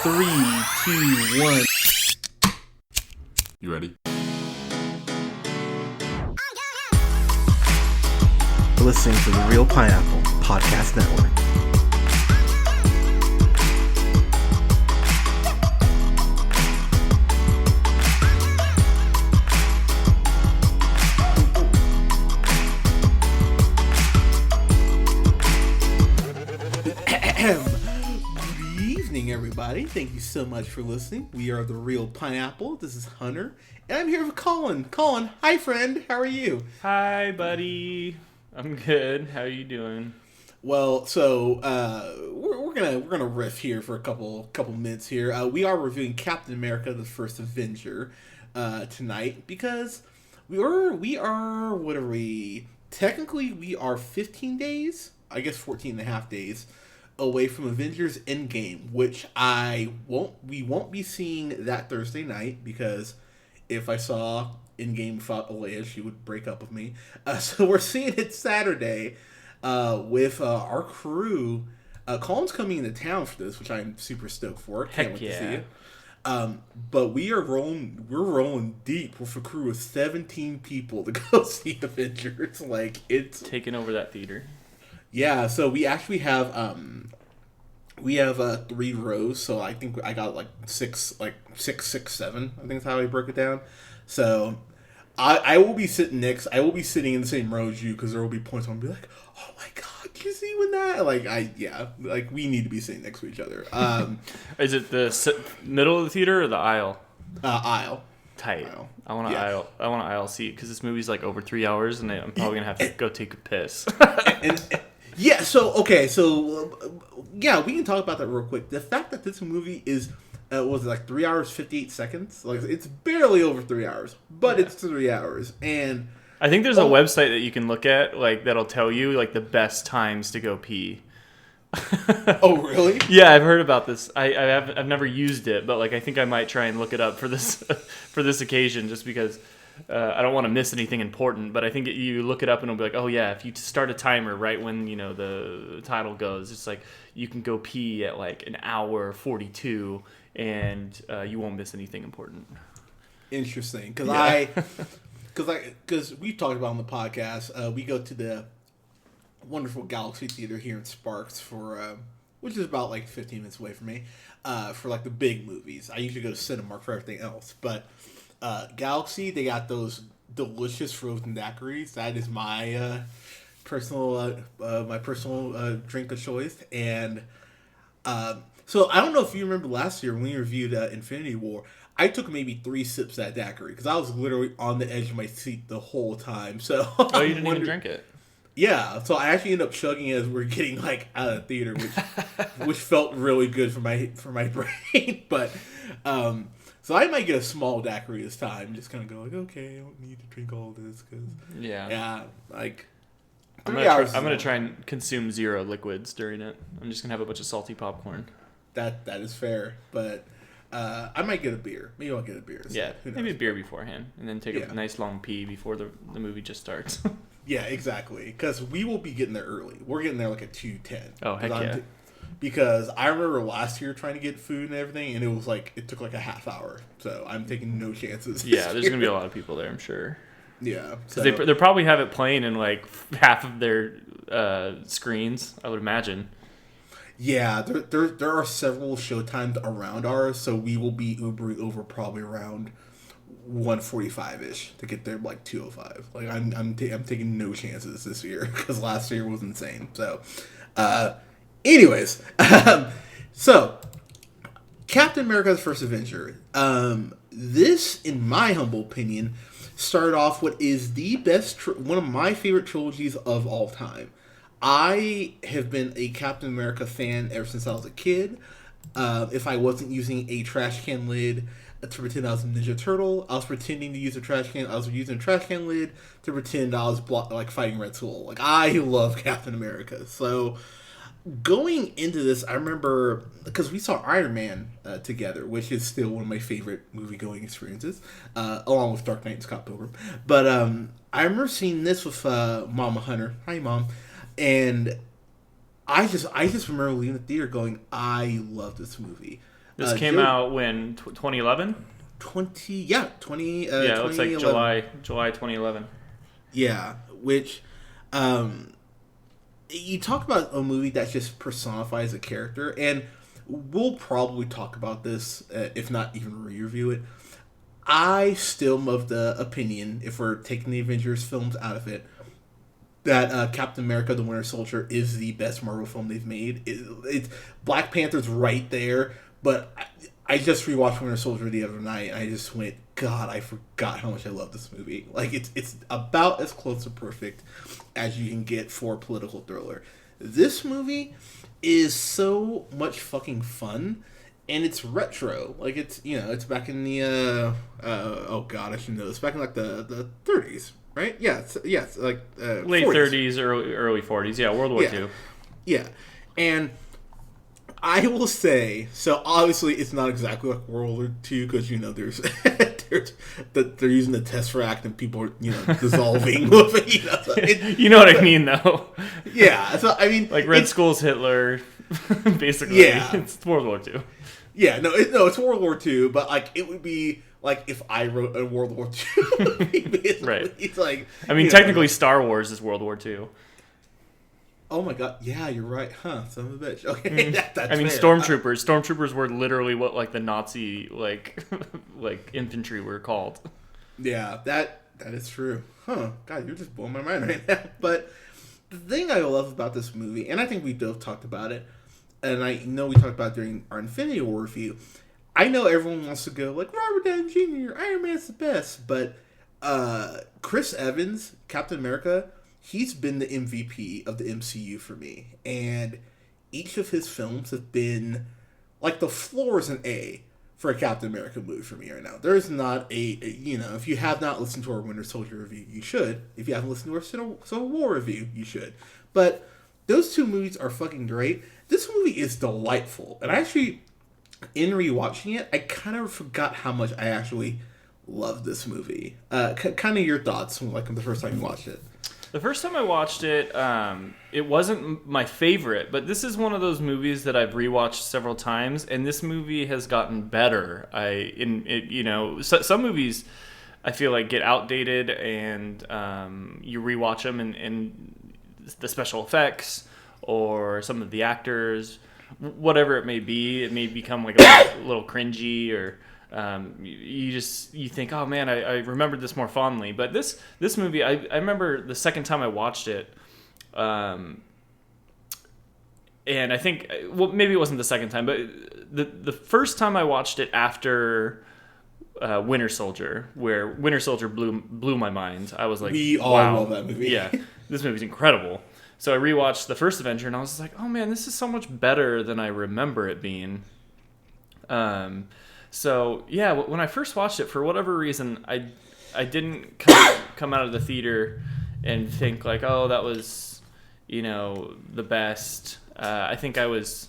3, 2, 1. You ready? You're listening to the Real Pineapple Podcast Network. Good evening, everybody. Thank you so much for listening. We are the Real Pineapple. This is Hunter, and I'm here with Colin. Colin, hi, friend. How are you? Hi, buddy. I'm good. How are you doing? Well, so we're gonna riff here for a couple minutes here. We are reviewing Captain America: The First Avenger tonight because we are what are we? Technically, we are 15 days. I guess 14 and a half days away from Avengers Endgame, which we won't be seeing that Thursday night, because if I saw Endgame fought Alea, she would break up with me. So we're seeing it Saturday with our crew. Colin's coming into town for this, which I'm super stoked for. Can't wait to see it. But we're rolling deep with a crew of 17 people to go see Avengers. Like, it's Taking over that theater. Yeah, so we actually have 3 rows, so I think I got six, 7. I think that's how I broke it down. So I will be sitting in the same row as you, because there will be points where I'll be like, oh my god, did you see when that? We need to be sitting next to each other. Is it the middle of the theater or the aisle? Aisle. Tight. Aisle. I want an aisle. I want an aisle seat, because this movie's like over 3 hours, and I'm probably gonna have to go take a piss. Yeah, yeah, we can talk about that real quick. The fact that this movie is, was it like 3 hours, 58 seconds? Like, it's barely over 3 hours, but it's 3 hours. And I think there's a website that you can look at, that'll tell you, the best times to go pee. Oh, really? Yeah, I've heard about this. I've never used it, but, I think I might try and look it up for this occasion, just because I don't want to miss anything important. But I think you look it up and it'll be like, oh yeah, if you start a timer right when the title goes, it's like you can go pee at an hour 42 and you won't miss anything important. Interesting, because Yeah. because we've talked about on the podcast. We go to the wonderful Galaxy Theater here in Sparks for which is about 15 minutes away from me, for the big movies. I usually go to Cinemark for everything else, but Galaxy, they got those delicious frozen daiquiris. That is my personal drink of choice. And so I don't know if you remember last year when we reviewed Infinity War. I took maybe 3 sips of that daiquiri because I was literally on the edge of my seat the whole time. So oh, you didn't even drink it? Yeah, so I actually ended up chugging it as we're getting out of the theater, which felt really good for my brain. But so I might get a small daiquiri this time. Just kind of go okay, I don't need to drink all this because I'm gonna try and consume 0 liquids during it. I'm just gonna have a bunch of salty popcorn. That is fair, but I might get a beer. Maybe I'll get a beer. So yeah, maybe a beer beforehand, and then take a nice long pee before the movie just starts. Yeah, exactly. Because we will be getting there early. We're getting there at 2:10. Oh, heck yeah. Because I remember last year trying to get food and everything, and it was it took a half hour. So I'm taking no chances. Yeah, there's going to be a lot of people there, I'm sure. Yeah. So. They probably have it playing in half of their screens, I would imagine. Yeah, there are several showtimes around ours, so we will be Ubering over probably around 1:45-ish to get there 2:05. I'm taking no chances this year because last year was insane. So, anyways, so Captain America's First Avenger. This, in my humble opinion, started off what is the best, one of my favorite trilogies of all time. I have been a Captain America fan ever since I was a kid. If I wasn't using a trash can lid to pretend I was a Ninja Turtle, I was pretending to use a trash can. I was using a trash can lid to pretend I was fighting Red Skull. I love Captain America. So going into this, I remember because we saw Iron Man together, which is still one of my favorite movie-going experiences, along with Dark Knight and Scott Pilgrim. But I remember seeing this with Mama Hunter. Hi, Mom. And I just remember leaving the theater going, I love this movie. This came out when 2011. 20 Yeah, it looks like July 2011. Yeah, which you talk about a movie that just personifies a character, and we'll probably talk about this, if not even re-review it. I still am of the opinion, if we're taking the Avengers films out of it, that Captain America: The Winter Soldier is the best Marvel film they've made. It's Black Panther's right there, but I just rewatched Winter Soldier the other night, and I just went, God, I forgot how much I love this movie. Like, it's about as close to perfect as you can get for a political thriller. This movie is so much fucking fun, and it's retro. Like, it's back in the oh god, I should know this. Back in like the 30s, right? Yeah, it's like late 40s. 30s, early 40s. Yeah, World War II. Yeah, and I will say, so obviously it's not exactly like World War II, because there's they're using the Tesseract and people are dissolving with it. So you know what I mean, though. Yeah, so I mean, like Red Skull's Hitler, basically. Yeah, it's World War II. Yeah, it's World War II, but like it would be like if I wrote a World War II movie. Right. It's like, I mean, technically Star Wars is World War II. Oh my god, yeah, you're right, huh? Son of a bitch. Okay, that's I mean, fair. Stormtroopers were literally what like the Nazi like infantry were called. Yeah, that is true. Huh? God, you're just blowing my mind right now. But the thing I love about this movie, and I think we both talked about it, and I know we talked about it during our Infinity War review. I know everyone wants to go like Robert Downey Jr., Iron Man's the best, but Chris Evans, Captain America, he's been the MVP of the MCU for me. And each of his films have been, like, the floor is an A for a Captain America movie for me right now. There's not if you have not listened to our Winter Soldier review, you should. If you haven't listened to our Civil War review, you should. But those two movies are fucking great. This movie is delightful. And actually, in rewatching it, I kind of forgot how much I actually love this movie. Kind of your thoughts from like the first time you watched it. The first time I watched it, it wasn't my favorite, but this is one of those movies that I've rewatched several times, and this movie has gotten better. Some movies I feel like get outdated, and you rewatch them, and the special effects or some of the actors, whatever it may be, it may become like a little cringy or. You think, oh man, I remembered this more fondly. But this movie, I remember the second time I watched it, and I think, well, maybe it wasn't the second time, but the first time I watched it after Winter Soldier, where Winter Soldier blew my mind. I was like, we all wow, love that movie. Yeah, this movie's incredible. So I rewatched the first Avenger, and I was just like, oh man, this is so much better than I remember it being. So yeah, when I first watched it, for whatever reason, I didn't come out of the theater and think like, oh, that was, the best. I think I was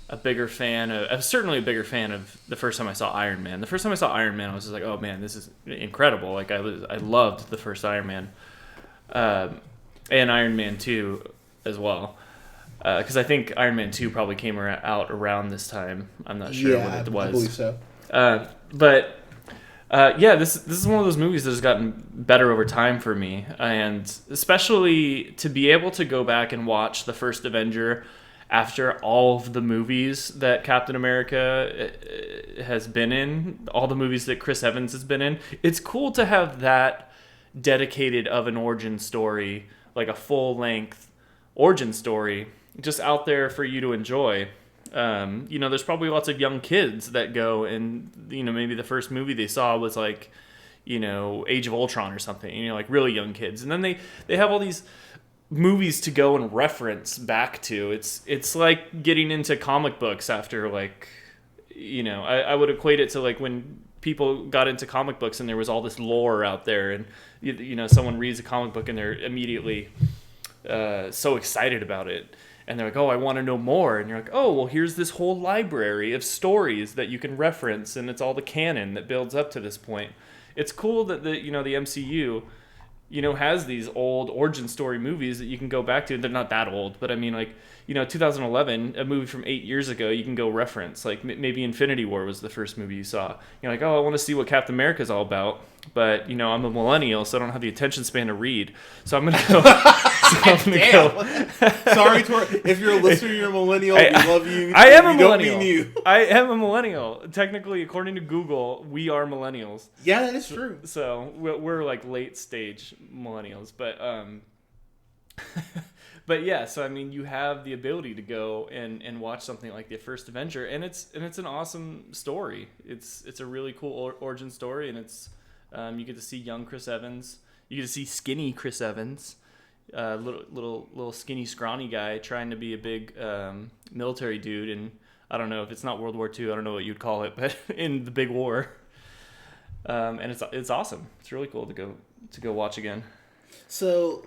certainly a bigger fan of the first time I saw Iron Man. The first time I saw Iron Man, I was just like, oh man, this is incredible. Like I loved the first Iron Man, and Iron Man 2 as well. Because I think Iron Man 2 probably came out around this time. I'm not sure what it was. I believe so. This is one of those movies that has gotten better over time for me, and especially to be able to go back and watch the first Avenger after all of the movies that Captain America has been in, all the movies that Chris Evans has been in. It's cool to have that dedicated of an origin story, like a full-length origin story, just out there for you to enjoy. There's probably lots of young kids that go and, maybe the first movie they saw was like, Age of Ultron or something, like really young kids. And then they have all these movies to go and reference back to. It's like getting into comic books after like, I would equate it to like when people got into comic books and there was all this lore out there and, someone reads a comic book and they're immediately so excited about it. And they're like, oh, I want to know more. And you're like, oh, well, here's this whole library of stories that you can reference, and it's all the canon that builds up to this point. It's cool that the MCU, has these old origin story movies that you can go back to. They're not that old, but I mean, like, 2011, a movie from 8 years ago, you can go reference. Like maybe Infinity War was the first movie you saw. You're like, oh, I want to see what Captain America's all about. But, I'm a millennial, so I don't have the attention span to read. So I'm going to go. Sorry, if you're a listener, you're a millennial. We love you. I am a millennial. Don't mean you. I am a millennial. Technically, according to Google, we are millennials. Yeah, that is true. So we're like late stage millennials. But but yeah, so I mean, you have the ability to go and watch something like the first Avenger, and it's an awesome story. It's a really cool origin story, and it's you get to see young Chris Evans, you get to see skinny Chris Evans, little skinny scrawny guy trying to be a big military dude, and I don't know if it's not World War II, I don't know what you'd call it, but in the big war, and it's awesome. It's really cool to go watch again. So,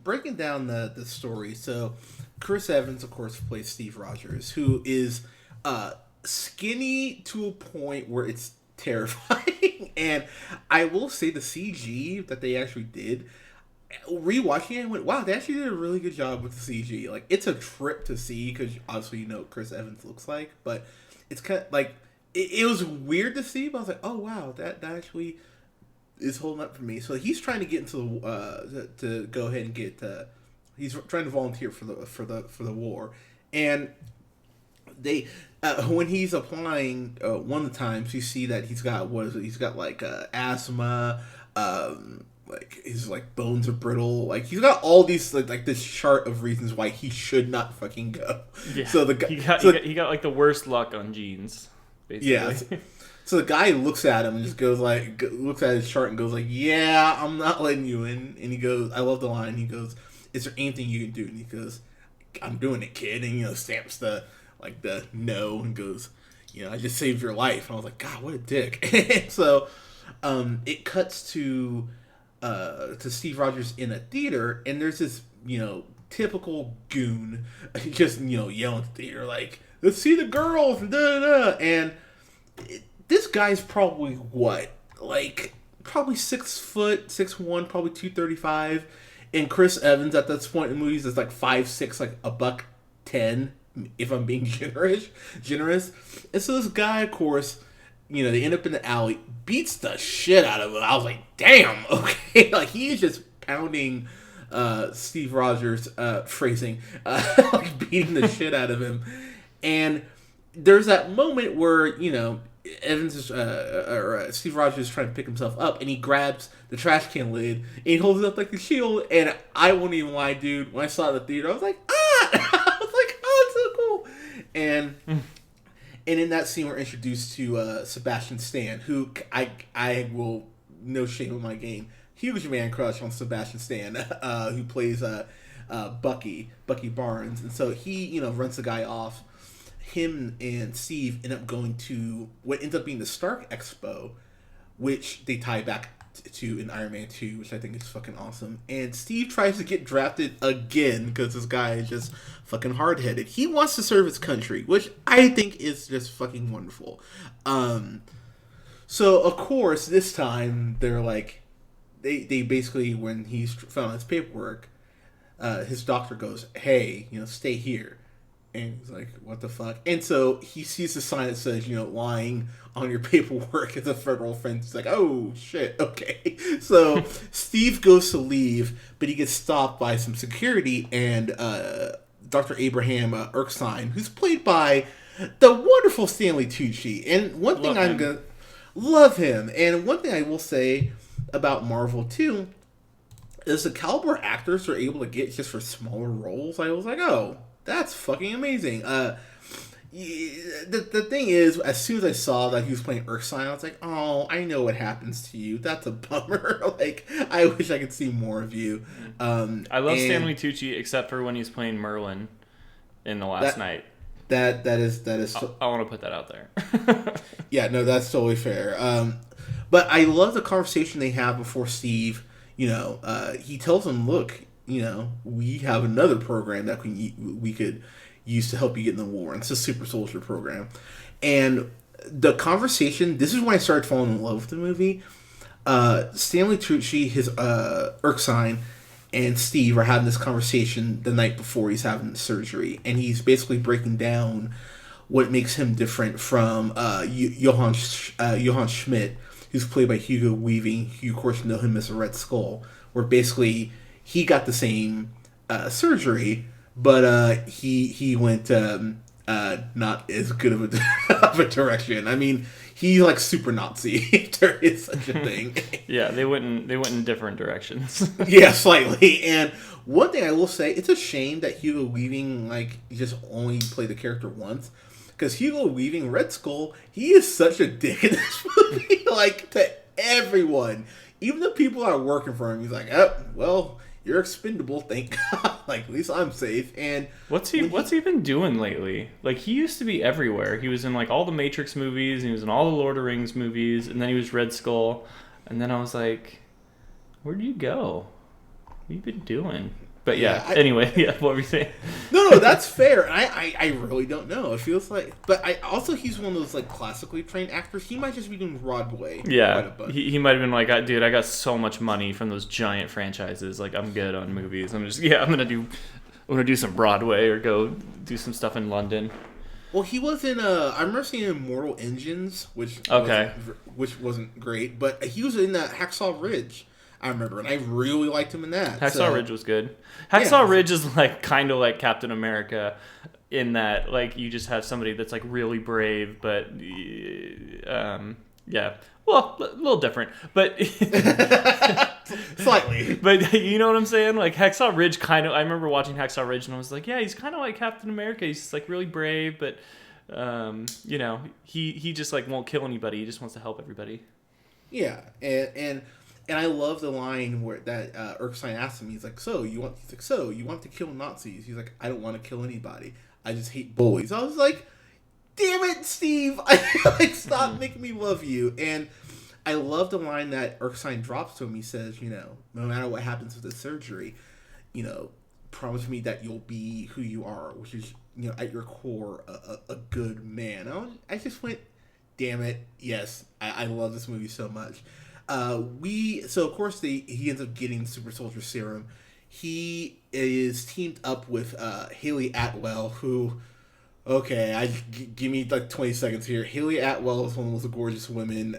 breaking down the story, so Chris Evans, of course, plays Steve Rogers, who is skinny to a point where it's terrifying. And I will say the CG that they actually did, rewatching it, I went, wow, they actually did a really good job with the CG. Like, it's a trip to see, because obviously you know what Chris Evans looks like, but it's kind of like, it was weird to see, but I was like, oh wow, that actually is holding up for me. So he's trying to get into the to go ahead and get he's trying to volunteer for the war, and they when he's applying, one of the times you see that he's got like asthma, like his like bones are brittle, like he's got all these like this chart of reasons why he should not fucking go. Yeah. So the guy he got like the worst luck on genes, basically. Yeah. So the guy looks at him and just goes like, looks at his chart and goes like, yeah, I'm not letting you in. And he goes, I love the line. He goes, is there anything you can do? And he goes, I'm doing it, kid. And, stamps the no and goes, I just saved your life. And I was like, God, what a dick. And so it cuts to Steve Rogers in a theater, and there's this, typical goon just, yelling at the theater, like, let's see the girls, da da da. And this guy's probably probably 6 foot, 6'1", probably 235, and Chris Evans at this point in the movies is like 5'6", like $110, if I'm being generous. And so this guy, of course, they end up in the alley, beats the shit out of him. I was like, damn, okay, like he's just pounding Steve Rogers, phrasing, like beating the shit out of him, and there's that moment where Evans is, Steve Rogers is trying to pick himself up, and he grabs the trash can lid and he holds it up like a shield. And I won't even lie, dude, when I saw it in the theater, I was like, ah! I was like, oh, it's so cool. And in that scene, we're introduced to Sebastian Stan, who I will, no shame in my game, huge man crush on Sebastian Stan, who plays Bucky Barnes. And so he runs the guy off. Him and Steve end up going to what ends up being the Stark Expo, which they tie back to in Iron Man 2, which I think is fucking awesome. And Steve tries to get drafted again because this guy is just fucking hard-headed. He wants to serve his country, which I think is just fucking wonderful. So, of course, this time, they're like, they basically, when he's found his paperwork, his doctor goes, hey, stay here. And he's like, what the fuck? And so he sees the sign that says, lying on your paperwork is a federal offense. He's like, oh, shit, okay. So Steve goes to leave, but he gets stopped by some security, and Dr. Abraham Erskine, who's played by the wonderful Stanley Tucci. And one thing I'm going to love him. And one thing I will say about Marvel, too, is the caliber actors are able to get just for smaller roles. I was like, oh, that's fucking amazing. The thing is, as soon as I saw that he was playing Erskine, I was like, oh, I know what happens to you. That's a bummer. Like, I wish I could see more of you. I love Stanley Tucci, except for when he's playing Merlin in The Last Night. That is. I want to put that out there. Yeah, no, that's totally fair. But I love the conversation they have before Steve. He tells him, look, we have another program that we could use to help you get in the war. And it's a super soldier program. And the conversation, this is when I started falling in love with the movie. Stanley Tucci, his Erskine, and Steve are having this conversation the night before he's having the surgery, and he's basically breaking down what makes him different from Johann Schmidt, who's played by Hugo Weaving. You, of course, know him as a Red Skull, where basically he got the same surgery, but he went not as good of a direction. I mean, he's like super Nazi, if there is such a thing. Yeah, they went in different directions. Yeah, slightly. And one thing I will say, it's a shame that Hugo Weaving just only played the character once. Because Hugo Weaving, Red Skull, he is such a dick in this movie, to everyone. Even the people that are working for him, he's like, oh, well, you're expendable, thank God. At least I'm safe. And what's he been doing lately? He used to be everywhere. He was in all the Matrix movies, and he was in all the Lord of the Rings movies, and then he was Red Skull. And then I was like, where'd you go? What have you been doing? But anyway, what were you saying? No, that's fair. I really don't know. It feels like, but he's one of those classically trained actors. He might just be doing Broadway. Yeah, he might have been like, dude, I got so much money from those giant franchises. I'm good on movies. I'm gonna do some Broadway or go do some stuff in London. Well, he was in I remember seeing him in Mortal Engines, which wasn't great, but he was in Hacksaw Ridge. I remember, and I really liked him in that. Hacksaw Ridge was good. Hacksaw Ridge is kind of like Captain America in that you just have somebody that's really brave, but well, a little different, but slightly. But you know what I'm saying? Hacksaw Ridge I remember watching Hacksaw Ridge and I was like, yeah, he's kind of like Captain America. He's just really brave, but he just won't kill anybody. He just wants to help everybody. Yeah, and I love the line where that Erskine asks him, he's like, so you want to kill Nazis? He's like, I don't want to kill anybody. I just hate bullies. I was like, damn it, Steve! Stop making me love you. And I love the line that Erskine drops to him. He says, no matter what happens with the surgery, promise me that you'll be who you are, which is, at your core, a good man. I just went, damn it, yes, I love this movie so much. So of course he ends up getting Super Soldier Serum. He is teamed up with Haley Atwell, who, give me 20 seconds here. Haley Atwell is one of the most gorgeous women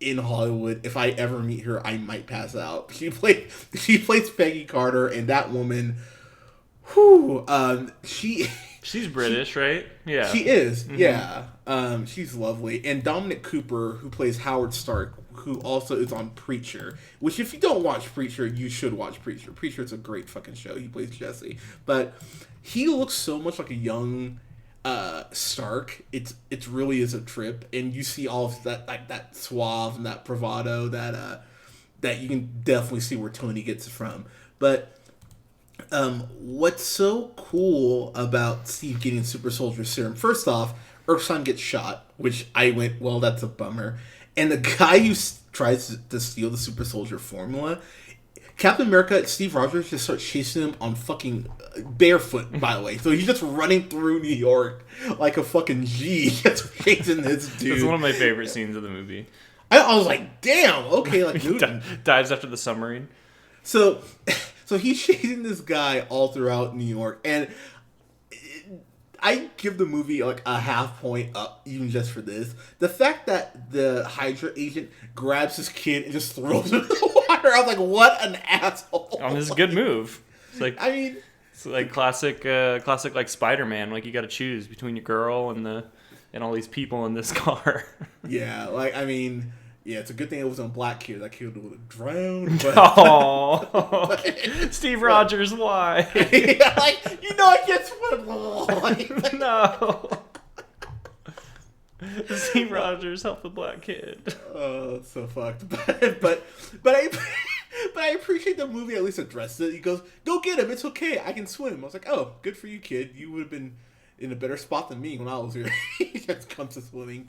in Hollywood. If I ever meet her, I might pass out. She plays Peggy Carter, and that woman, she's British, right? Yeah, she is. Mm-hmm. Yeah, she's lovely. And Dominic Cooper, who plays Howard Stark, who also is on Preacher, which if you don't watch Preacher, you should watch Preacher. Preacher is a great fucking show. He plays Jesse, but he looks so much like a young Stark. It really is a trip, and you see all of that that suave and that bravado that you can definitely see where Tony gets it from. But what's so cool about Steve getting Super Soldier Serum? First off, Erskine gets shot, which I went, well, that's a bummer. And the guy who tries to steal the Super Soldier formula, Captain America, Steve Rogers, just starts chasing him on fucking barefoot, by the way. So he's just running through New York like a fucking G, just chasing this dude. That's one of my favorite scenes of the movie. I was like, damn, okay, dives after the submarine. So he's chasing this guy all throughout New York, and I give the movie a half point up even just for this. The fact that the Hydra agent grabs his kid and just throws him in the water, I was like, what an asshole. This is a good move. It's it's classic Spider-Man. You got to choose between your girl and all these people in this car. Yeah, yeah, it's a good thing it wasn't a black kid. That kid would have drowned. But, Steve Rogers, why? Yeah, I can't swim. No. Steve Rogers, help the black kid. Oh, it's so fucked. But I appreciate the movie at least addressed it. He goes, go get him. It's okay. I can swim. I was like, oh, good for you, kid. You would have been in a better spot than me when I was here. He just comes to swimming.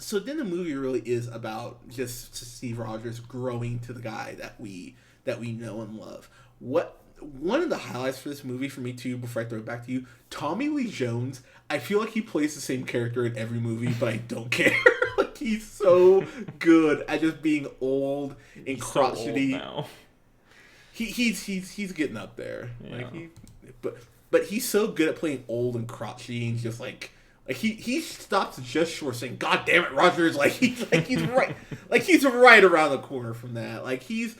So then the movie really is about just Steve Rogers growing to the guy that we know and love. One of the highlights for this movie for me too, before I throw it back to you, Tommy Lee Jones, I feel like he plays the same character in every movie, but I don't care. He's so good at just being old and crotchety. So old now. he's getting up there. Yeah. Like but he's so good at playing old and crotchety, and just like he stops just short saying, "God damn it, Rogers!" He's right, he's right around the corner from that. Like he's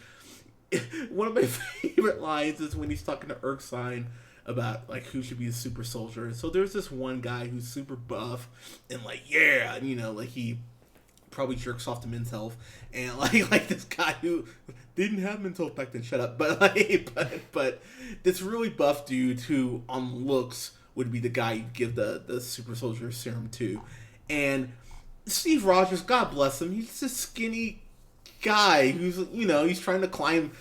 one of my favorite lines is when he's talking to Erskine about like who should be the super soldier. So there's this one guy who's super buff and like and he probably jerks off to Men's Health, and like this guy who didn't have Men's Health back then. Shut up. But but this really buff dude who on looks would be the guy you'd give the super soldier serum to, and Steve Rogers, God bless him, he's this skinny guy who's he's trying to climb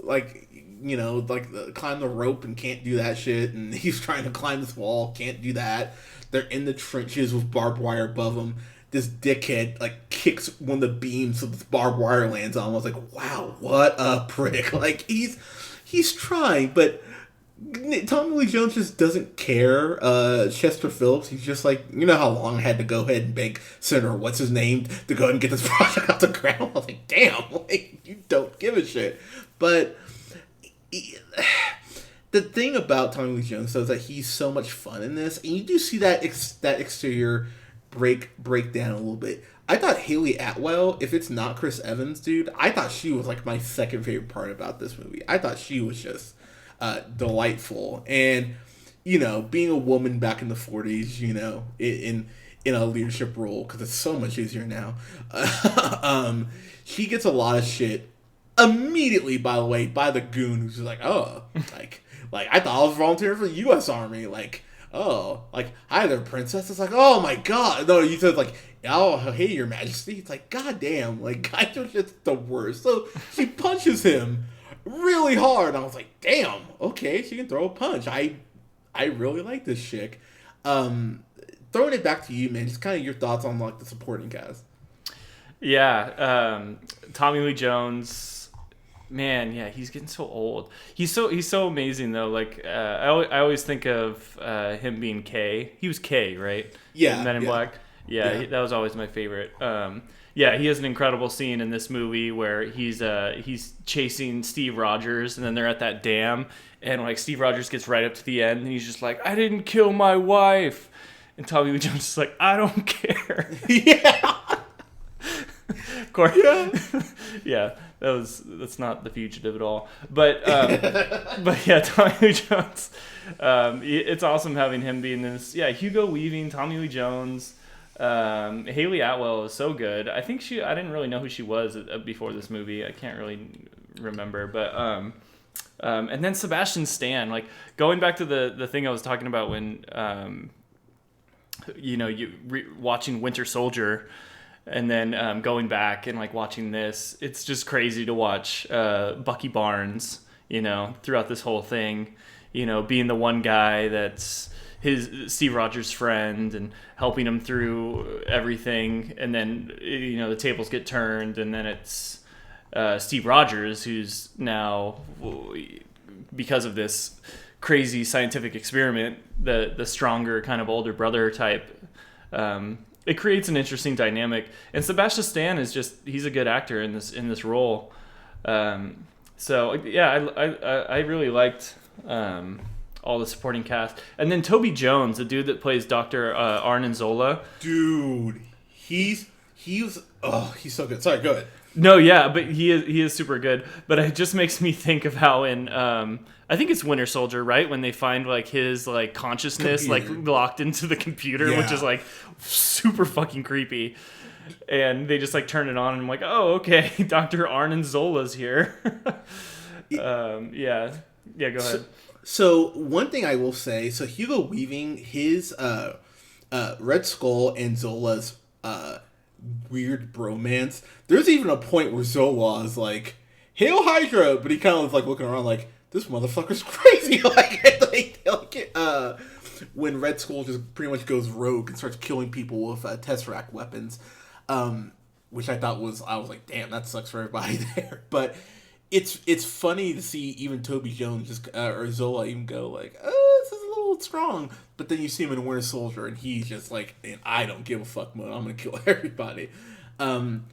climb the rope and can't do that shit, and he's trying to climb this wall, can't do that. They're in the trenches with barbed wire above them. This dickhead kicks one of the beams so this barbed wire lands on him. I was like, wow, what a prick. He's trying, but Tommy Lee Jones just doesn't care. Chester Phillips, he's just like, how long I had to go ahead and beg Senator what's his name to go ahead and get this project off the ground. I was like, damn, you don't give a shit. But the thing about Tommy Lee Jones though is that he's so much fun in this, and you do see that exterior break down a little bit. I thought Haley Atwell, if it's not Chris Evans, dude, I thought she was my second favorite part about this movie. I thought she was just delightful, and being a woman back in the 40s, in a leadership role, because it's so much easier now. She gets a lot of shit immediately, by the way, by the goon who's just like, oh, like I thought I was volunteering for the U.S. Army, hi there, princess. It's like, oh my god. No, he says oh, hey, your majesty. It's like, god damn, guys are just the worst. So she punches him really hard. I was like, damn, okay, she can throw a punch. I really like this chick. Throwing it back to you, man, just kind of your thoughts on the supporting cast. Yeah, Tommy Lee Jones, man, yeah, he's getting so old. He's so amazing though. I always think of him being K. He was K, right? Yeah, in Men in Black. Yeah. That was always my favorite. Yeah, he has an incredible scene in this movie where he's chasing Steve Rogers, and then they're at that dam, and Steve Rogers gets right up to the end, and he's just like, "I didn't kill my wife," and Tommy Lee Jones is like, "I don't care." Yeah. Of course. Yeah, that's not The Fugitive at all. But yeah, Tommy Lee Jones. It's awesome having him be in this. Yeah, Hugo Weaving, Tommy Lee Jones. Haley Atwell is so good. I didn't really know who she was before this movie. I can't really remember, but and then Sebastian Stan, going back to the thing I was talking about when watching Winter Soldier, and then going back and watching this, it's just crazy to watch Bucky Barnes, throughout this whole thing, being the one guy that's his Steve Rogers' friend and helping him through everything, and then the tables get turned, and then it's Steve Rogers who's now, because of this crazy scientific experiment, the stronger kind of older brother type. It creates an interesting dynamic, and Sebastian Stan he's a good actor in this role. So yeah, I really liked all the supporting cast, and then Toby Jones, the dude that plays Dr. Arnon Zola. Dude, he's so good. Sorry, go ahead. No, yeah, but he is super good. But it just makes me think of how in I think it's Winter Soldier, right? When they find his consciousness locked into the computer, which is super fucking creepy. And they just turn it on, and I'm like, oh, okay, Dr. Arnon Zola's here. Yeah, go ahead. So one thing I will say, so Hugo Weaving, his Red Skull and Zola's weird bromance. There's even a point where Zola is like, "Hail Hydra," but he kind of looking around like, this motherfucker's crazy. When Red Skull just pretty much goes rogue and starts killing people with Tesseract weapons, which I was like, damn, that sucks for everybody there. But it's funny to see even Toby Jones or Zola even go this is a little strong. But then you see him in Winter Soldier, and he's just and I don't give a fuck, man. I'm gonna kill everybody. One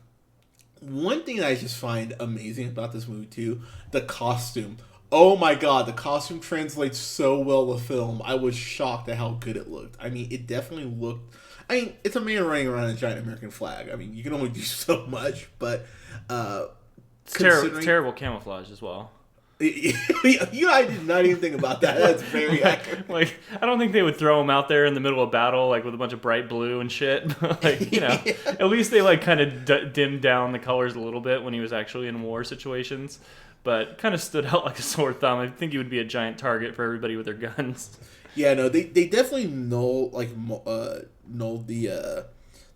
thing that I just find amazing about this movie too, the costume. Oh my god, the costume translates so well to film. I was shocked at how good it looked. I mean, it definitely looked. I mean, it's a man running around in a giant American flag. I mean, you can only do so much, but It's terrible camouflage as well. I did not even think about that. That's very accurate. Like, I don't think they would throw him out there in the middle of battle, like with a bunch of bright blue and shit. Like, yeah. At least they like kind of dimmed down the colors a little bit when he was actually in war situations. But kind of stood out like a sore thumb. I think he would be a giant target for everybody with their guns. Yeah, no, they definitely know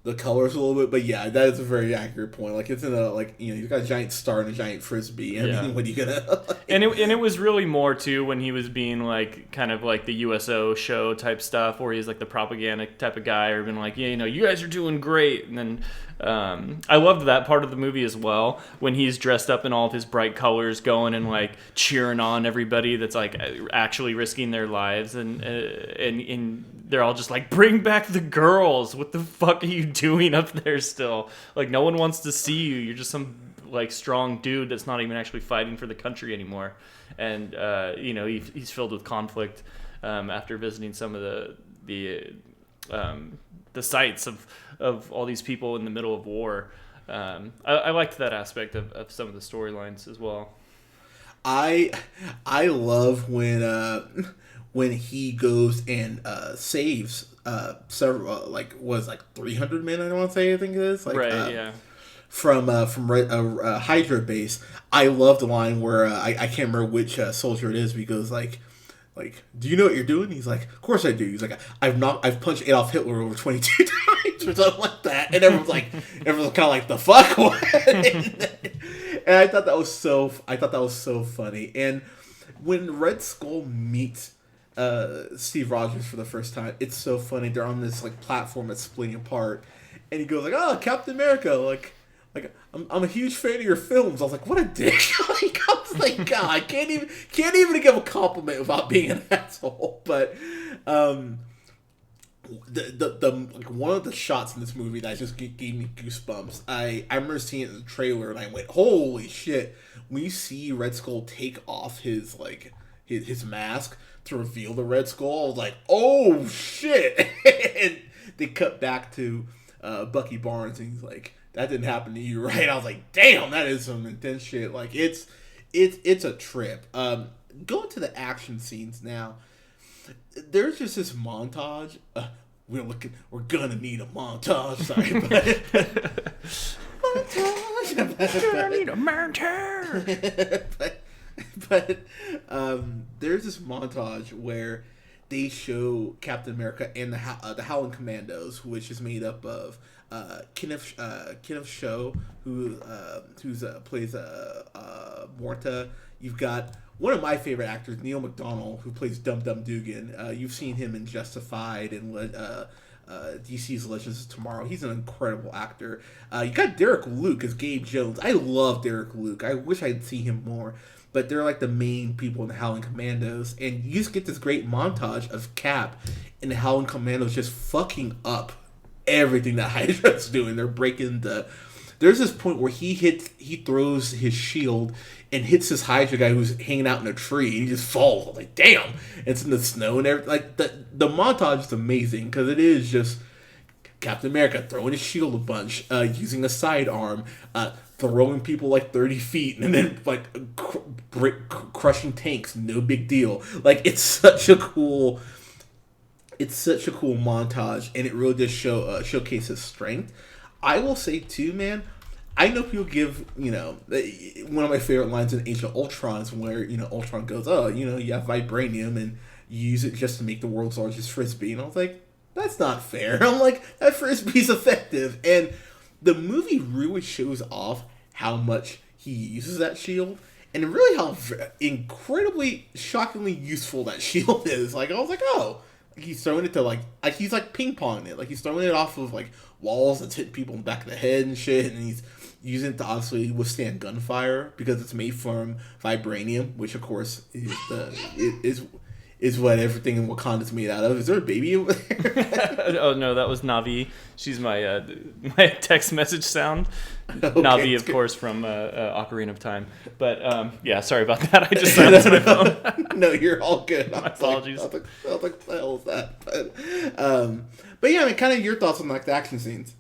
the colors a little bit, but yeah, that is a very accurate point. Like it's in a you've got a giant star and a giant frisbee. I mean, what are you gonna? And it was really more too when he was being like kind of like the USO show type stuff, where he's like the propaganda type of guy, or been like, yeah, you guys are doing great, and then. I loved that part of the movie as well, when he's dressed up in all of his bright colors, going and like cheering on everybody that's like actually risking their lives, and they're all just like, bring back the girls. What the fuck are you doing up there still? Like, no one wants to see you. You're just some like strong dude that's not even actually fighting for the country anymore. And he's filled with conflict after visiting some of the sites of all these people in the middle of war. I liked that aspect of some of the storylines as well. I love when he goes and saves several 300 men. I want to say, I think it is from Hydra base. I love the line where I can't remember which soldier it is, because like, do you know what you're doing? He's like, of course I do. He's like, I've punched Adolf Hitler over 22 times or something like that. And everyone's kind of like, the fuck? What? And I thought that was so funny. And when Red Skull meets Steve Rogers for the first time, it's so funny. They're on this like platform that's splitting apart, and he goes like, "Oh, Captain America, like I'm a huge fan of your films." I was like, "What a dick!" I was like, "God, I can't even give a compliment without being an asshole." But the one of the shots in this movie that just gave me goosebumps. I remember seeing it in the trailer, and I went, "Holy shit!" When you see Red Skull take off his mask to reveal the Red Skull, I was like, "Oh shit!" And they cut back to Bucky Barnes, and he's like, "That didn't happen to you, right?" I was like, "Damn, that is some intense shit." Like it's a trip. Going to the action scenes now. There's just this montage. We're gonna need a montage. Sorry, but montage. Gonna need a montage. but there's this montage where they show Captain America and the Howling Commandos, which is made up of Kenneth Show, who plays Morta. You've got one of my favorite actors, Neil McDonough, who plays Dum Dum Dugan. You've seen him in Justified and DC's Legends of Tomorrow. He's an incredible actor. You got Derek Luke as Gabe Jones. I love Derek Luke. I wish I'd see him more. But they're like the main people in the Howling Commandos. And you just get this great montage of Cap and the Howling Commandos just fucking up everything that Hydra's doing. They're breaking There's this point where he throws his shield and hits this Hydra guy who's hanging out in a tree, and he just falls. I'm like, damn! It's in the snow and everything. Like the montage is amazing, because it is just Captain America throwing his shield a bunch, using a sidearm, throwing people like 30 feet, and then like crushing tanks. No big deal. Like it's such a cool montage, and it really does showcase his strength. I will say too, man, I know people give, one of my favorite lines in Age of Ultron is where, Ultron goes, "Oh, you have vibranium and you use it just to make the world's largest frisbee." And I was like, that's not fair. I'm like, that frisbee's effective. And the movie really shows off how much he uses that shield, and really how incredibly, shockingly useful that shield is. Like, I was like, oh, he's throwing it to he's like ping-ponging it. Like, he's throwing it off of like walls that's hitting people in the back of the head and shit, and he's using it to obviously withstand gunfire because it's made from vibranium, which of course is is what everything in Wakanda's made out of. Is there a baby over there? Oh no, that was Navi. She's my my text message sound. Okay, Navi, of course, from Ocarina of Time. But yeah, sorry about that. I just silenced my phone. No, you're all good. My apologies. I was like, what the hell is that? But yeah, I mean, kind of your thoughts on like the action scenes.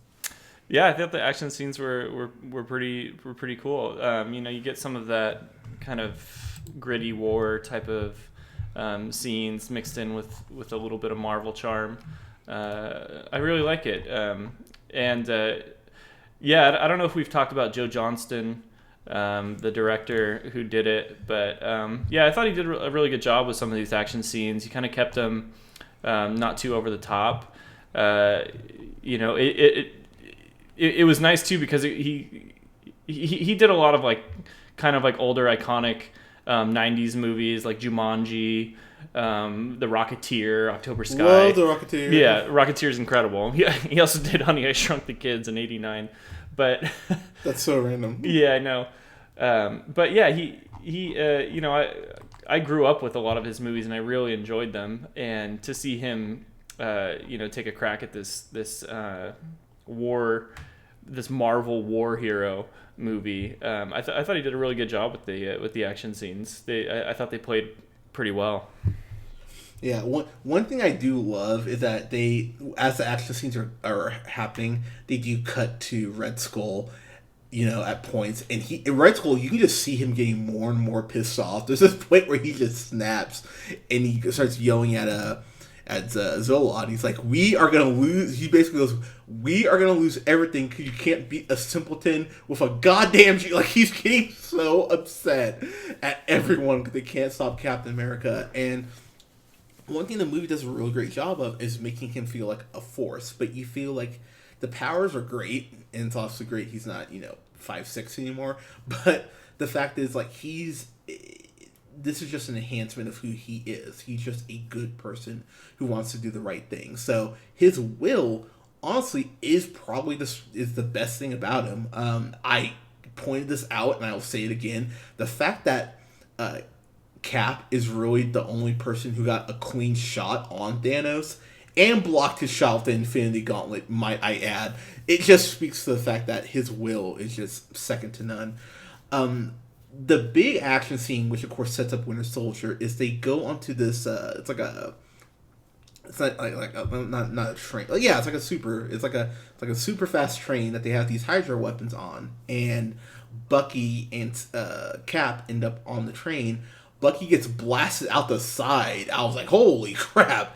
Yeah, I thought the action scenes were pretty cool. You know, you get some of that kind of gritty war type of scenes mixed in with a little bit of Marvel charm. I really like it. Yeah, I don't know if we've talked about Joe Johnston, the director who did it, but yeah, I thought he did a really good job with some of these action scenes. He kind of kept them not too over the top. You know, it was nice too because he did a lot of like kind of like older iconic 90s movies like Jumanji, The Rocketeer, October Sky. Love The Rocketeer. Yeah, Rocketeer's incredible. He also did Honey, I Shrunk the Kids in '89, but That's so random. yeah, I know. But yeah, he you know, I grew up with a lot of his movies and I really enjoyed them, and to see him you know, take a crack at this Marvel war hero movie. I thought he did a really good job with the action scenes. I thought they played pretty well. Yeah, one thing I do love is that they, as the action scenes are happening, they do cut to Red Skull, you know, at points, and in Red Skull, you can just see him getting more and more pissed off. There's this point where he just snaps, and he starts yelling at Zola, and he's like, "We are gonna lose." He basically goes, "We are gonna lose everything because you can't beat a simpleton with a goddamn G." Like, he's getting so upset at everyone because they can't stop Captain America. And one thing the movie does a real great job of is making him feel like a force, but you feel like the powers are great, and it's also great he's not, you know, 5'6" anymore. But the fact is, like, this is just an enhancement of who he is. He's just a good person who wants to do the right thing. So his will, honestly, is probably the best thing about him. I pointed this out, and I will say it again. The fact that Cap is really the only person who got a clean shot on Thanos and blocked his shot with the Infinity Gauntlet, might I add. It just speaks to the fact that his will is just second to none. The big action scene, which of course sets up Winter Soldier, is they go onto this. It's not a train. Yeah, it's like a super fast train that they have these Hydra weapons on, and Bucky and Cap end up on the train. Bucky gets blasted out the side. I was like, holy crap!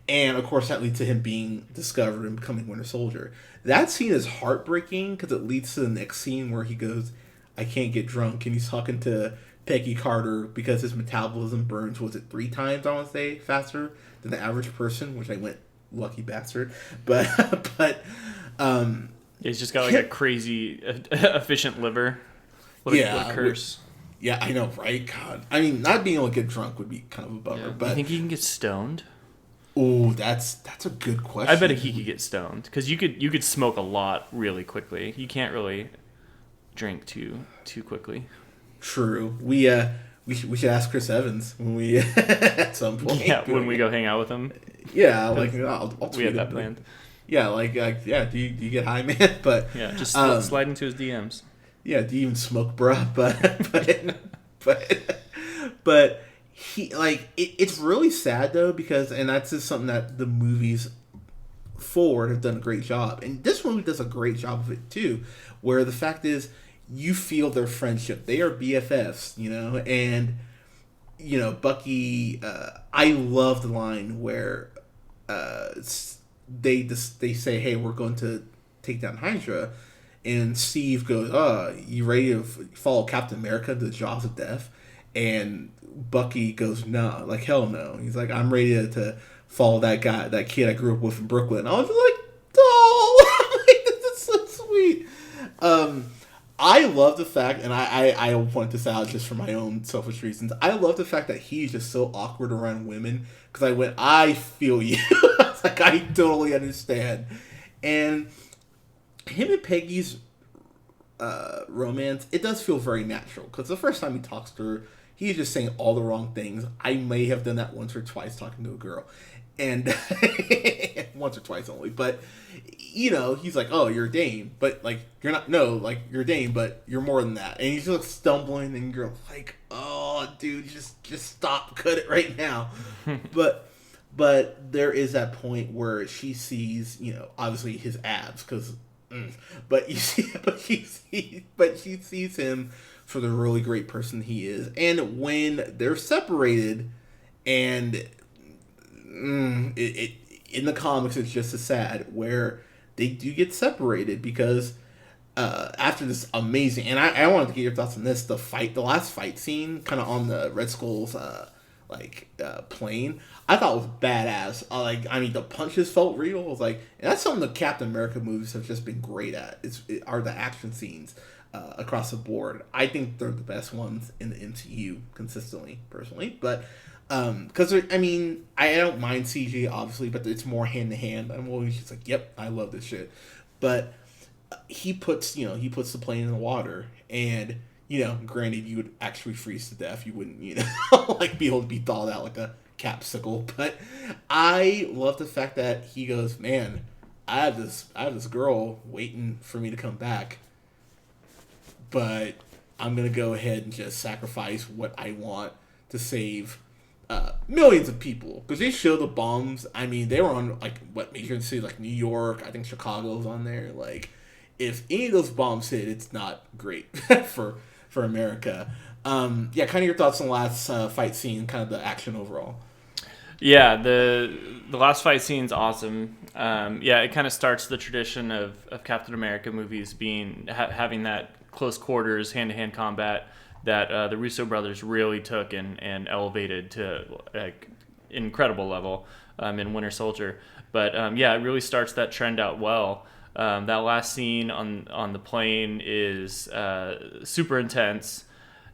And of course, that leads to him being discovered and becoming Winter Soldier. That scene is heartbreaking because it leads to the next scene where he goes, "I can't get drunk," and he's talking to Peggy Carter because his metabolism burns, was it 3 times, I want to say, faster than the average person, which I went, lucky bastard. But He's just got like a crazy efficient liver. What a curse. Yeah, I know, right? God. I mean, not being able to get drunk would be kind of a bummer. Yeah. But you think he can get stoned? Oh, that's a good question. I bet he could get stoned because you could smoke a lot really quickly. You can't really drink too quickly. True. We should ask Chris Evans when we at some point. Yeah, when we go hang out with him. Yeah, like I'll we had that planned. Yeah, yeah. Do you get high, man? But yeah, just slide into his DMs. Yeah, do you even smoke, bruh? But he, like, it's really sad though, because, and that's just something that the movies forward have done a great job, and this movie does a great job of it too, where the fact is you feel their friendship. They are BFFs, you know, and you know, Bucky. I love the line where they say, "Hey, we're going to take down Hydra." And Steve goes, you ready to follow Captain America to the jaws of death? And Bucky goes, no, like, hell no. He's like, I'm ready to follow that kid I grew up with in Brooklyn. I was like, oh, this is so sweet. I love the fact, and I point this out just for my own selfish reasons, I love the fact that he's just so awkward around women, because I feel you. I was like, I totally understand. And him and Peggy's romance, it does feel very natural, because the first time he talks to her, he's just saying all the wrong things. I may have done that once or twice talking to a girl, and once or twice only. But he's like, "Oh, you're a Dane," but like you're not. No, like you're a Dane, but you're more than that. And he's just stumbling, and you're like, "Oh, dude, just stop, cut it right now." But there is that point where she sees, obviously his abs, because, but she sees him for the really great person he is, and when they're separated, and it in the comics it's just as sad where they do get separated because after this amazing, and I wanted to get your thoughts on this, the last fight scene, kind of on the Red Skull's plane, I thought was badass. The punches felt real. I was like, and that's something the Captain America movies have just been great at. Are the action scenes across the board. I think they're the best ones in the MCU consistently, personally. But because I don't mind CG obviously, but it's more hand to hand. I'm always just like, yep, I love this shit. But he puts the plane in the water, and granted, you would actually freeze to death. You wouldn't, be able to be thawed out like a capsicle. But I love the fact that he goes, man, I have this girl waiting for me to come back, but I'm gonna go ahead and just sacrifice what I want to save millions of people. Because they show the bombs. They were on what major city, like New York. I think Chicago's on there. Like, if any of those bombs hit, it's not great for America. Kind of your thoughts on the last fight scene, kind of the action overall. Yeah, the last fight scene's awesome. It kind of starts the tradition of Captain America movies being having that close quarters, hand-to-hand combat that the Russo brothers really took and elevated to incredible level in Winter Soldier. But it really starts that trend out well. That last scene on the plane is super intense.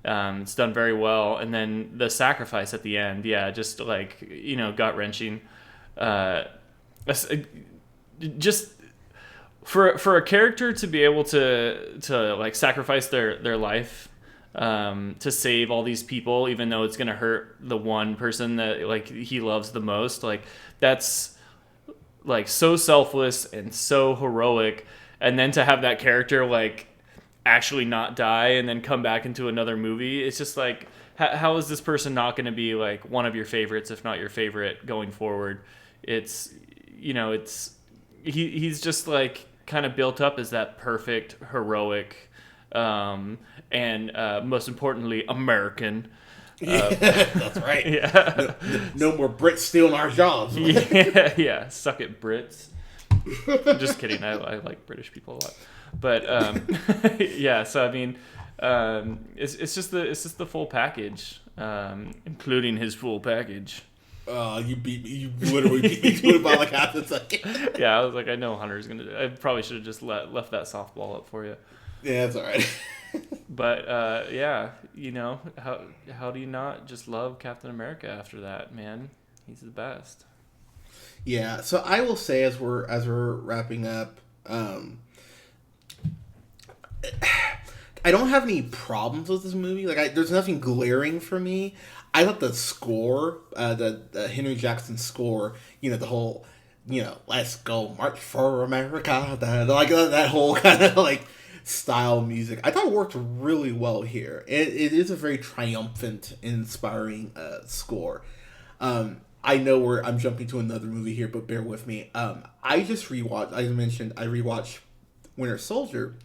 It's done very well, and then the sacrifice at the end, just gut wrenching. Just for a character to be able to sacrifice their life to save all these people, even though it's gonna hurt the one person that he loves the most, that's so selfless and so heroic, and then to have that character actually not die and then come back into another movie, it's just how is this person not going to be one of your favorites, if not your favorite, going forward? It's he's just kind of built up as that perfect heroic and most importantly American. That's right. Yeah. No more Brits stealing our jobs. yeah. Suck it, Brits. I'm just kidding. I like British people a lot, but So it's just the full package, including his full package. You literally beat me to it by half a second. Yeah, I was like, I know Hunter's gonna I probably should have just left that softball up for you. Yeah, that's all right. But how do you not just love Captain America after that, man? He's the best. Yeah, so I will say as we're wrapping up, I don't have any problems with this movie. There's nothing glaring for me. I thought the score, the Henry Jackson score, the whole, let's go march for America, that whole kind of style music, I thought it worked really well here. It is a very triumphant, inspiring score. I know I'm jumping to another movie here, but bear with me. I just rewatched, as I mentioned, I rewatched Winter Soldier,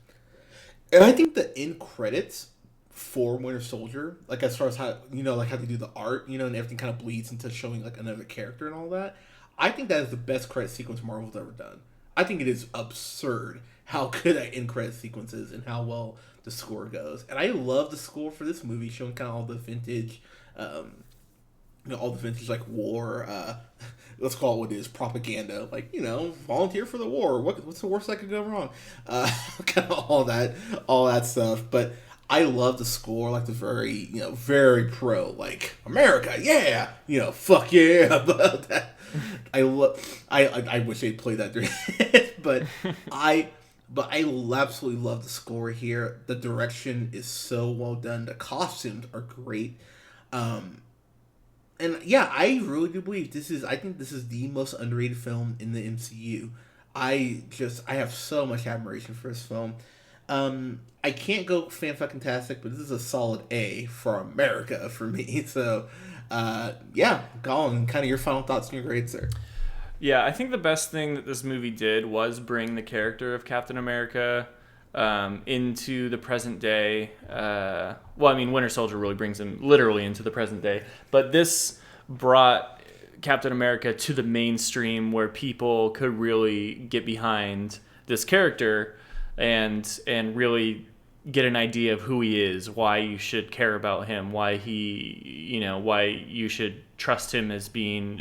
and I think the end credits for Winter Soldier, as far as how, how they do the art, and everything kind of bleeds into showing another character and all that, I think that is the best credit sequence Marvel's ever done. I think it is absurd how good that end credit sequence is and how well the score goes. And I love the score for this movie, showing kind of all the vintage, all the vintage war, let's call it what it is, propaganda, volunteer for the war. What's the worst that could go wrong? Kind of all that stuff. But I love the score, the very, very pro, America, yeah, fuck yeah, about that. I wish they'd play that during it, but I absolutely love the score here. The direction is so well done. The costumes are great. And yeah, I really do believe this is. I think this is the most underrated film in the MCU. I have so much admiration for this film. I can't go fan fucking tastic, but this is a solid A for America for me. So, yeah, Colin, kind of your final thoughts and your grades, sir. Yeah, I think the best thing that this movie did was bring the character of Captain America into the present day. Well, I mean, Winter Soldier really brings him literally into the present day, but this brought Captain America to the mainstream where people could really get behind this character and really get an idea of who he is, why you should care about him, why you should trust him as being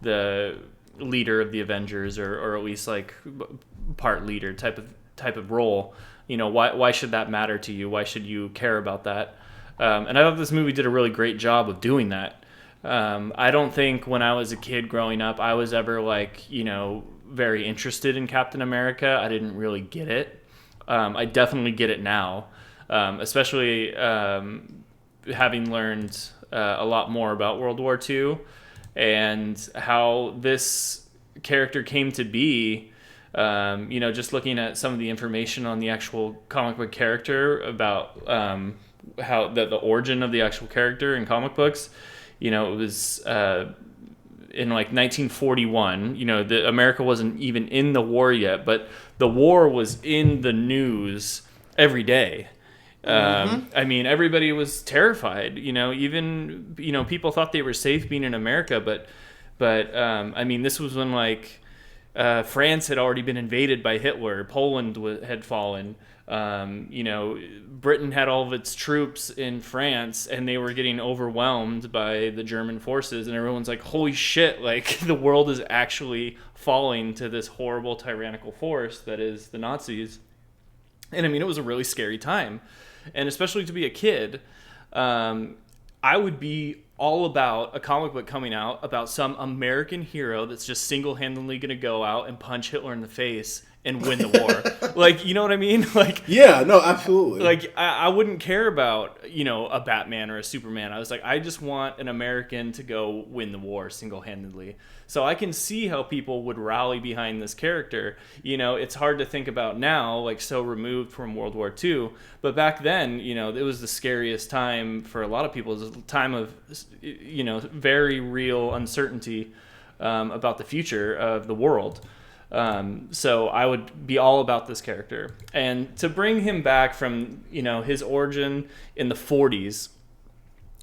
the leader of the Avengers, or at least like part leader type of role. Why should that matter to you? Why should you care about that? And I thought this movie did a really great job of doing that. I don't think when I was a kid growing up, I was ever very interested in Captain America. I didn't really get it. I definitely get it now, especially having learned a lot more about World War II and how this character came to be. Just looking at some of the information on the actual comic book character about how the origin of the actual character in comic books. It was in 1941. America wasn't even in the war yet, but the war was in the news every day. I mean, everybody was terrified. Even people thought they were safe being in America, but I mean, this was when France had already been invaded by Hitler. Poland had fallen. Britain had all of its troops in France, and they were getting overwhelmed by the German forces, and everyone's like, holy shit, the world is actually falling to this horrible tyrannical force that is the Nazis. And I mean, it was a really scary time. And especially to be a kid, I would be all about a comic book coming out about some American hero that's just single-handedly going to go out and punch Hitler in the face and win the war. You know what I mean? Yeah, no, absolutely. I wouldn't care about, a Batman or a Superman. I was like, I just want an American to go win the war single-handedly. So I can see how people would rally behind this character. It's hard to think about now, so removed from World War II. But back then, it was the scariest time for a lot of people. It was a time of, very real uncertainty about the future of the world. So I would be all about this character. And to bring him back from, his origin in the 40s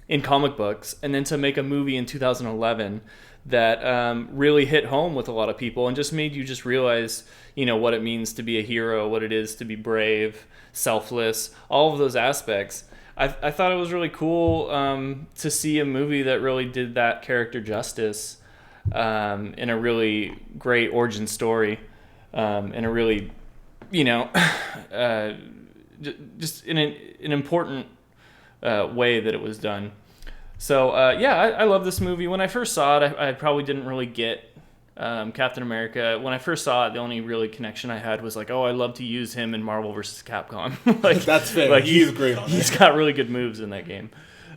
in comic books, and then to make a movie in 2011 that really hit home with a lot of people and just made you just realize, what it means to be a hero, what it is to be brave, selfless, all of those aspects. I thought it was really cool to see a movie that really did that character justice. In a really great origin story, in a really, just in an important way that it was done. So I love this movie. When I first saw it, I probably didn't really get Captain America. When I first saw it, the only really connection I had was I love to use him in Marvel vs. Capcom. That's fair. He's great on it. He's got really good moves in that game.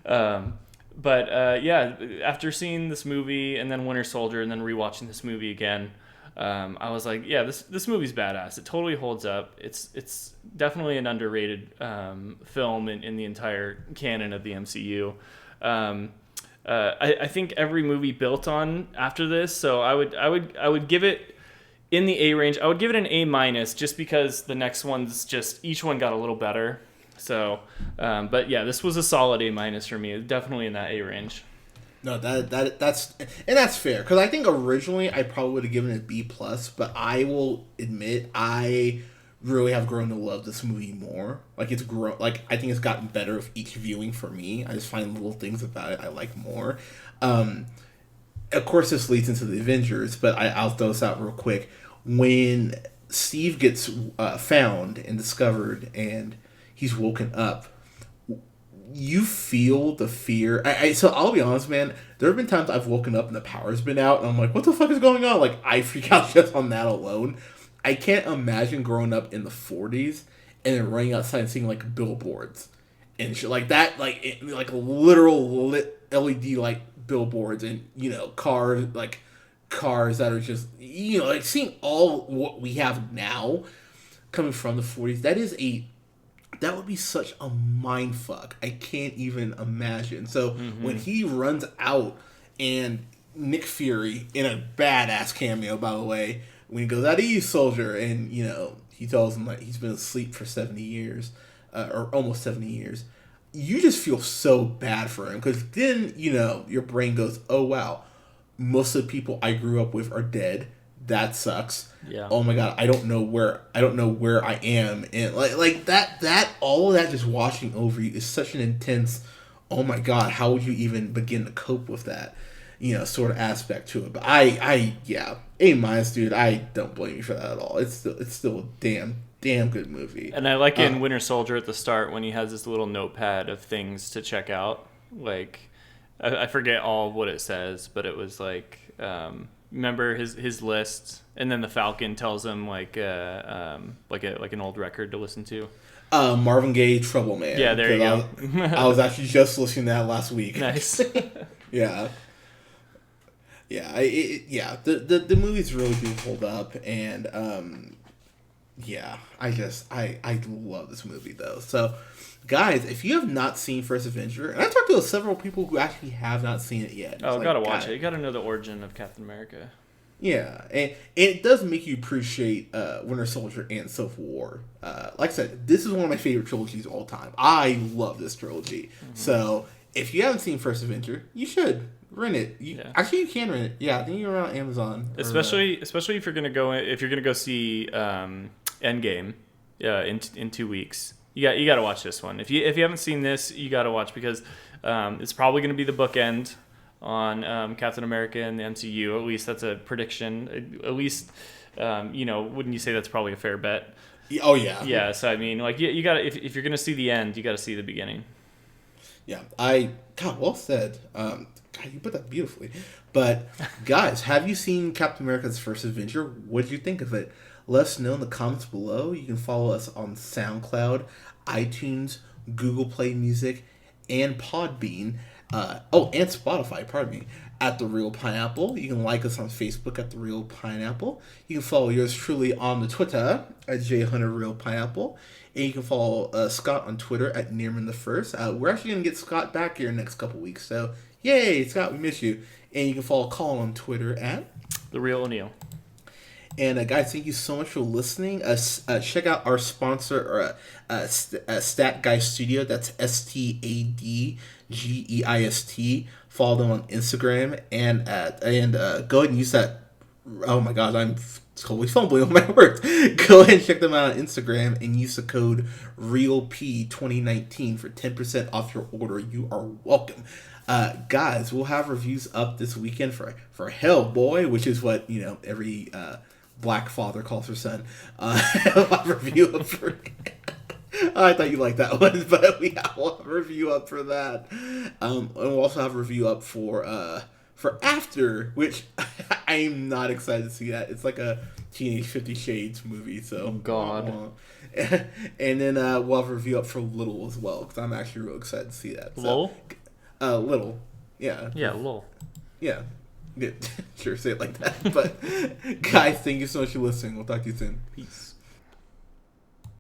But after seeing this movie and then Winter Soldier and then rewatching this movie again, I was like, yeah, this movie's badass. It totally holds up. It's definitely an underrated film in the entire canon of the MCU. I think every movie built on after this, so I would give it in the A range. I would give it an A- just because the next one's just each one got a little better. So, but yeah, this was a solid A- for me. Definitely in that A range. No, that's fair, because I think originally I probably would have given it B+, but I will admit I really have grown to love this movie more. It's grown. I think it's gotten better with each viewing for me. I just find little things about it I like more. Of course, this leads into the Avengers, but I'll throw this out real quick. When Steve gets found and discovered, and he's woken up, you feel the fear. So I'll be honest, man. There have been times I've woken up and the power's been out, and I'm like, what the fuck is going on? I freak out just on that alone. I can't imagine growing up in the 40s and then running outside and seeing billboards and shit like that, like literal lit LED light billboards, and cars that are just like seeing all what we have now coming from the 40s. That would be such a mind fuck. I can't even imagine. So when he runs out, and Nick Fury in a badass cameo, by the way, when he goes, "At ease, soldier," and he tells him that he's been asleep for 70 years, or almost 70 years. You just feel so bad for him, because then your brain goes, "Oh wow, most of the people I grew up with are dead. That sucks. Yeah. Oh my god, I don't know where I am," and like that all of that just washing over you is such an intense. Oh my god, how would you even begin to cope with that? Sort of aspect to it. But yeah, A-, dude. I don't blame you for that at all. It's still a damn good movie. And I like in Winter Soldier at the start when he has this little notepad of things to check out. Like, I forget all what it says, but it was like, remember his list, and then the Falcon tells him like an old record to listen to. Marvin Gaye, Trouble Man. Yeah, there you go. I was actually just listening to that last week. Nice. Yeah. Yeah, the movies really do hold up, and I love this movie though. So, guys, if you have not seen First Avenger, and I talked to several people who actually have not seen it yet. Oh, gotta watch it. You gotta know the origin of Captain America. Yeah, and it does make you appreciate Winter Soldier and Civil War. Like I said, this is one of my favorite trilogies of all time. I love this trilogy. So, if you haven't seen First Avenger, you should. Rent it. Actually, you can rent it. Yeah, I think you're on Amazon. Especially if you're gonna go see Endgame, in 2 weeks. You got to watch this one. If you haven't seen this, you got to watch, because it's probably gonna be the bookend on Captain America and the MCU. At least that's a prediction. At least wouldn't you say that's probably a fair bet? Oh yeah. Yeah. So I mean, like you got to if you're gonna see the end, you got to see the beginning. Yeah. God, well said. God, you put that beautifully. But, guys, have you seen Captain America's First Avenger? What did you think of it? Let us know in the comments below. You can follow us on SoundCloud, iTunes, Google Play Music, and Podbean. And Spotify, pardon me, at The Real Pineapple. You can like us on Facebook at The Real Pineapple. You can follow yours truly on the Twitter at JHunterRealPineapple. And you can follow Scott on Twitter at Nearmanthefirst. We're actually going to get Scott back here in the next couple weeks, so yay, Scott, we miss you. And you can follow Colin on Twitter at Theeloneal. And guys, thank you so much for listening. Check out our sponsor, Stat Guy Studio. That's STADGEIST. Follow them on Instagram, and go ahead and use that. Oh my God, I'm totally fumbling with my words. Go ahead and check them out on Instagram and use the code REALP2019 for 10% off your order. You are welcome. Guys, we'll have reviews up this weekend for Hellboy, which is what every black father calls her son. We'll have a review up for. I thought you liked that one, but we'll have a review up for that. And we'll also have a review up for After, which I'm not excited to see that. It's like a Teenage 50 Shades movie, so. Oh, God. And then we'll have a review up for Little as well, because I'm actually real excited to see that. So, Little. Yeah. Yeah, Lil. Yeah. Sure, say it like that. But, guys, thank you so much for listening. We'll talk to you soon. Peace.